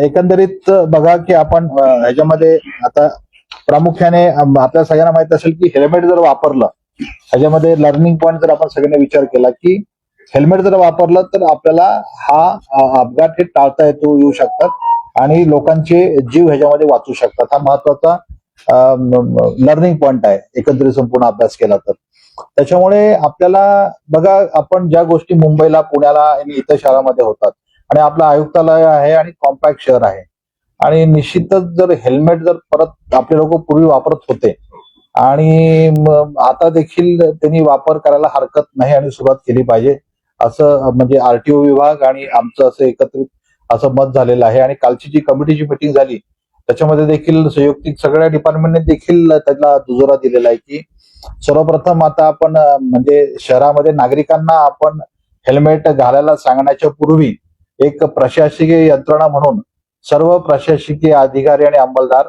एकंदरीत बघा की आपण ह्याच्यामध्ये आता प्रामुख्याने आपल्या सगळ्यांना माहित असेल की हेल्मेट जर वापरलं, ह्याच्यामध्ये लर्निंग पॉईंट जर आपण सगळ्यांनी विचार केला की हेल्मेट जर वापरलं तर आपल्याला हा अपघात हे टाळता येऊ शकतात आणि लोकांचे जीव ह्याच्यामध्ये वाचू शकतात. हा महत्वाचा लर्निंग पॉईंट आहे एकंदरीत संपूर्ण अभ्यास केला तर. त्याच्यामुळे आपल्याला बघा, आपण ज्या गोष्टी मुंबईला, पुण्याला आणि इतर शहरामध्ये होतात आणि आपलं आयुक्तालय आहे आणि कॉम्पॅक्ट शहर आहे आणि निश्चितच जर हेल्मेट जर परत आपले लोक पूर्वी वापरत होते आणि आता देखील त्यांनी वापर करायला हरकत नाही आणि सुरुवात केली पाहिजे असं म्हणजे आरटीओ विभाग आणि आमचं असं एकत्रित असं मत झालेलं आहे. आणि कालची जी कमिटीची मिटिंग झाली त्याच्यामध्ये देखील संयुक्तिक सगळ्या डिपार्टमेंटने देखील त्याला दुजोरा दिलेला आहे की सर्वप्रथम आता आपण म्हणजे शहरामध्ये नागरिकांना आपण हेल्मेट घालायला सांगण्याच्या पूर्वी एक प्रशासकीय यंत्रणा म्हणून सर्व प्रशासकीय अधिकारी आणि अंमलदार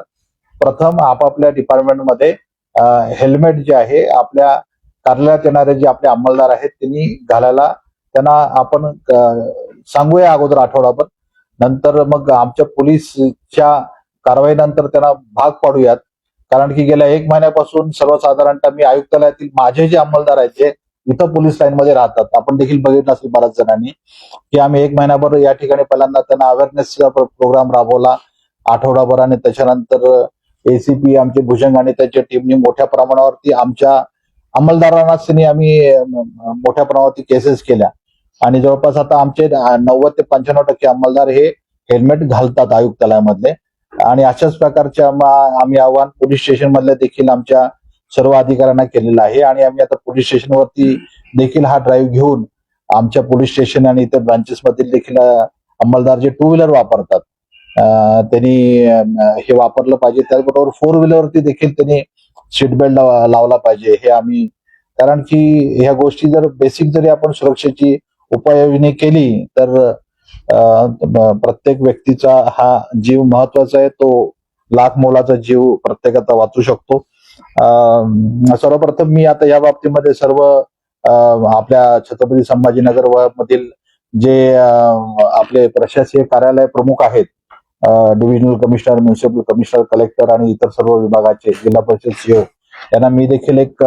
प्रथम आपापल्या डिपार्टमेंटमध्ये हेल्मेट जे आहे आपल्या कार्यालयात येणारे जे आपले अंमलदार आहेत त्यांनी घालायला त्यांना आपण सांगूया अगोदर आठवडाभर. नंतर मग आमच्या पोलीसच्या कारवाईनंतर त्यांना भाग पाडूयात. कारण की गेल्या 1 महिन्यापासून सर्वसाधारणतः मी आयुक्तालयातील माझे जे अंमलदार आहेत जे इथं पोलीस लाईन मध्ये राहतात, आपण देखील बघितलं असेल बऱ्याच जणांनी की आम्ही 1 महिनाभर या ठिकाणी पहिल्यांदा त्यांना अवेअरनेसचा प्रोग्राम राबवला आठवडाभर आणि त्याच्यानंतर एसीपी आमचे भुजंग आणि त्यांच्या टीमने मोठ्या प्रमाणावरती आमच्या अंमलदारांनाच त्यांनी आम्ही मोठ्या प्रमाणावरती केसेस केल्या आणि जवळपास आता आमचे 90 ते 95% अंमलदार हे हेल्मेट घालतात आयुक्तालयामधले. आणि अशाच प्रकारच्या आम्ही आव्हान पोलीस स्टेशन मधल्या देखील आमच्या सर्व अधिकाऱ्यांना केलेलं आहे आणि आम्ही आता पोलीस स्टेशनवरती देखील हा ड्राईव्ह घेऊन आमच्या पोलीस स्टेशन आणि इतर ब्रांचेस मधील देखील अंमलदार जे 2 व्हीलर वापरतात त्यांनी हे वापरलं पाहिजे. त्याचबरोबर 4 व्हीलरवरती देखील त्यांनी सीट बेल्ट लावला पाहिजे हे आम्ही, कारण की ह्या गोष्टी जर बेसिक जरी आपण सुरक्षेची उपाययोजना केली तर प्रत्येक व्यक्तीचा हा जीव महत्वाचा आहे. तो लाख मोलाचा जीव प्रत्येकाचा वाचू शकतो. सर्वप्रथम मी आता या बाबतीमध्ये सर्व आपल्या छत्रपती संभाजीनगर मधील जे आपले प्रशासकीय कार्यालय प्रमुख आहेत, divisional commissioner, municipal commissioner, collector आणि इतर सर्व विभागाचे जिल्हा परिषद सीओ यांना मी देखील एक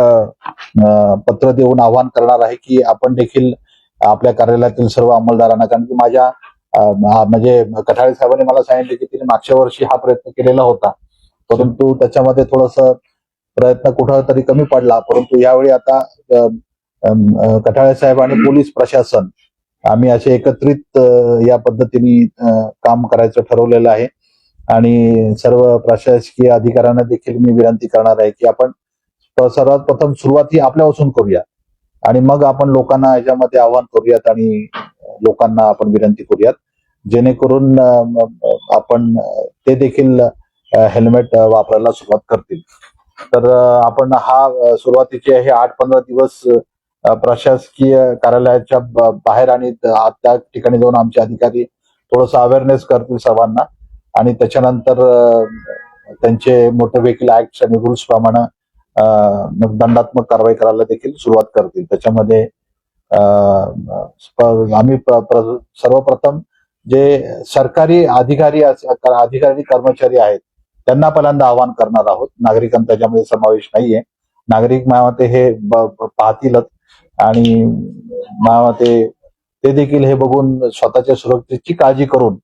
पत्र देऊन आवाहन करणार आहे की आपण देखील आपल्या कार्यालयातील सर्व अंमलदारांना, कारण की माझ्या म्हणजे कठाळे साहेबांनी मला सांगितले की तिने मागच्या वर्षी हा प्रयत्न केलेला होता, परंतु त्याच्यामध्ये थोडस प्रयत्न कुठं तरी कमी पडला. परंतु यावेळी आता कठाळे साहेब आणि पोलीस प्रशासन आम्ही असे एकत्रित या पद्धतीने काम करायचं ठरवलेलं आहे आणि सर्व प्रशासकीय अधिकाऱ्यांना देखील मी विनंती करणार आहे की आपण सर्वात प्रथम सुरुवात ही आपल्यापासून करूया आणि मग आपण लोकांना याच्यामध्ये आवाहन करूयात आणि लोकांना आपण विनंती करूयात जेणेकरून आपण ते देखील हेल्मेट वापरायला सुरुवात करतील. तर आपण हा सुरुवातीचे हे 8-15 दिवस प्रशासकीय कार्यालयाच्या बाहेर आणि त्या ठिकाणी जाऊन आमचे अधिकारी थोडस अवेअरनेस करतील सर्वांना आणि त्याच्यानंतर त्यांचे मोटर व्हेकल ऍक्ट आणि रूल्स प्रमाणे दंडात्मक कारवाई करायला देखील सुरुवात करतील. त्याच्यामध्ये आम्ही सर्वप्रथम जे सरकारी अधिकारी कर्मचारी आहेत त्यांना पहिल्यांदा आवाहन करणार आहोत. नागरिकांचा त्याच्यामध्ये समावेश नाहीये. नागरिक मायामते हे पाहतीलच आणि मायामते ते देखील हे बघून स्वतःच्या सुरक्षेची काळजी करून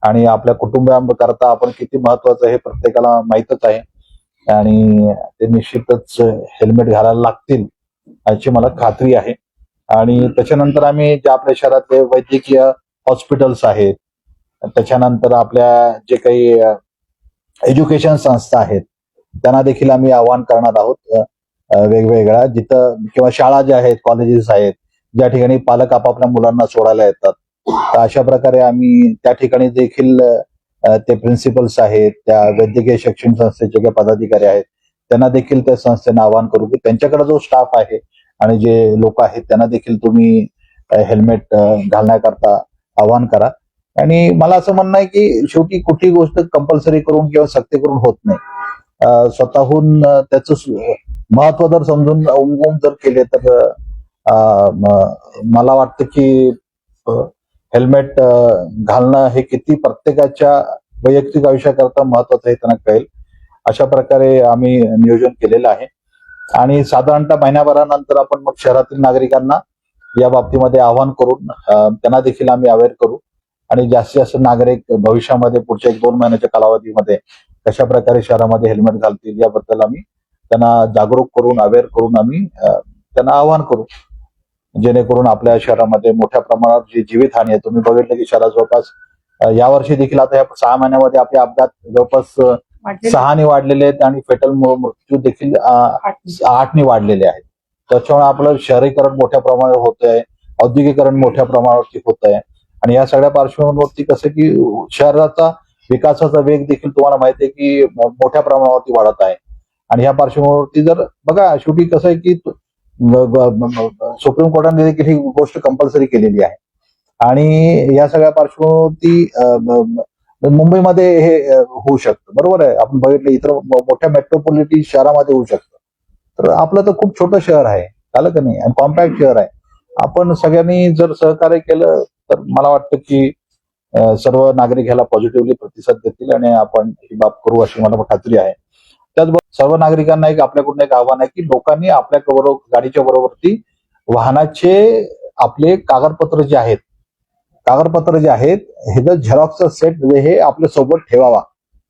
आणि आपल्या कुटुंबाकरता आपण किती महत्वाचं हे प्रत्येकाला माहीतच आहे आणि ते निश्चितच हेल्मेट घालायला लागतील याची मला खात्री आहे. आणि त्याच्यानंतर आम्ही जे आपल्या शहरातले वैद्यकीय हॉस्पिटल्स आहेत, त्याच्यानंतर आपल्या जे काही एज्युकेशन संस्था आहेत त्यांना देखील आम्ही आवाहन करणार आहोत वेगवेगळ्या, जिथं किंवा शाळा ज्या आहेत, कॉलेजेस आहेत, ज्या ठिकाणी पालक आपापल्या मुलांना सोडायला येतात, तर अशा प्रकारे आम्ही त्या ठिकाणी देखील ते प्रिन्सिपल्स आहेत, त्या वैद्यकीय शिक्षण संस्थेचे जे पदाधिकारी आहेत त्यांना देखील त्या संस्थेने आवाहन करू की त्यांच्याकडे जो स्टाफ आहे आणि जे लोक आहेत त्यांना देखील तुम्ही हेल्मेट घालण्याकरता आवाहन करा. आणि मला असं म्हणणं आहे की शेवटी कुठली गोष्ट कंपल्सरी करून किंवा सक्ती करून होत नाही. स्वतःहून त्याचं महत्व जर समजून उमगून जर केले तर मला वाटतं की हेल्मेट घालणं हे किती प्रत्येकाच्या वैयक्तिक आयुष्याकरता महत्वाचं आहे त्यांना कळेल अशा प्रकारे आम्ही नियोजन केलेलं आहे. आणि साधारणतः महिन्याभरानंतर आपण मग शहरातील नागरिकांना या बाबतीमध्ये आवाहन करून त्यांना देखील आम्ही अवेअर करू आणि जास्तीत जास्त नागरिक भविष्यामध्ये पुढच्या 1-2 महिन्याच्या कालावधीमध्ये कशा प्रकारे शहरामध्ये हेल्मेट घालतील याबद्दल आम्ही त्यांना जागरूक करून अवेअर करून आम्ही त्यांना आवाहन करू, जेणेकरून आपल्या शहरामध्ये मोठ्या प्रमाणात जी जीवितहानी आहे, तुम्ही बघितलं की शहरात जवळपास यावर्षी देखील आता या 6 महिन्यामध्ये आपले अपघात जवळपास 6 वाढलेले आहेत आणि फेटल मृत्यू देखील 8 वाढलेले आहेत. त्याच्यामुळे आपलं शहरीकरण मोठ्या प्रमाणावर होत आहे, औद्योगिकरण मोठ्या प्रमाणावरती होत आहे आणि या सगळ्या पार्श्वभूमीवरती कसं की शहराचा विकासाचा वेग देखील तुम्हाला माहिती आहे की मोठ्या प्रमाणावरती वाढत आहे. आणि या पार्श्वभूमीवरती जर बघा शेवटी कसं आहे की सुप्रीम कोर्टाने देखील ही गोष्ट कंपल्सरी केलेली आहे आणि या सगळ्या पार्श्वभूमीवरती मुंबईमध्ये हे होऊ शकतं, बरोबर आहे. आपण बघितलं इतर मोठ्या मेट्रोपॉलिटन शहरामध्ये होऊ शकतं. तर आपलं तर खूप छोटं शहर आहे, झालं का नाही, आणि कॉम्पॅक्ट शहर आहे. आपण सगळ्यांनी जर सहकार्य केलं तर मला वाटतं की सर्व नागरिक ह्याला पॉझिटिव्हली प्रतिसाद देतील आणि आपण ही बाब करू अशी मला खात्री आहे. त्याचबरोबर सर्व नागरिकांना आपल्याकडून एक आव्हान आहे की लोकांनी आपल्या गाडीच्या बरोबरती वाहनाचे आपले कागदपत्र जे आहेत हे जर झेरॉक्सचा सेट हे आपल्या सोबत ठेवावा.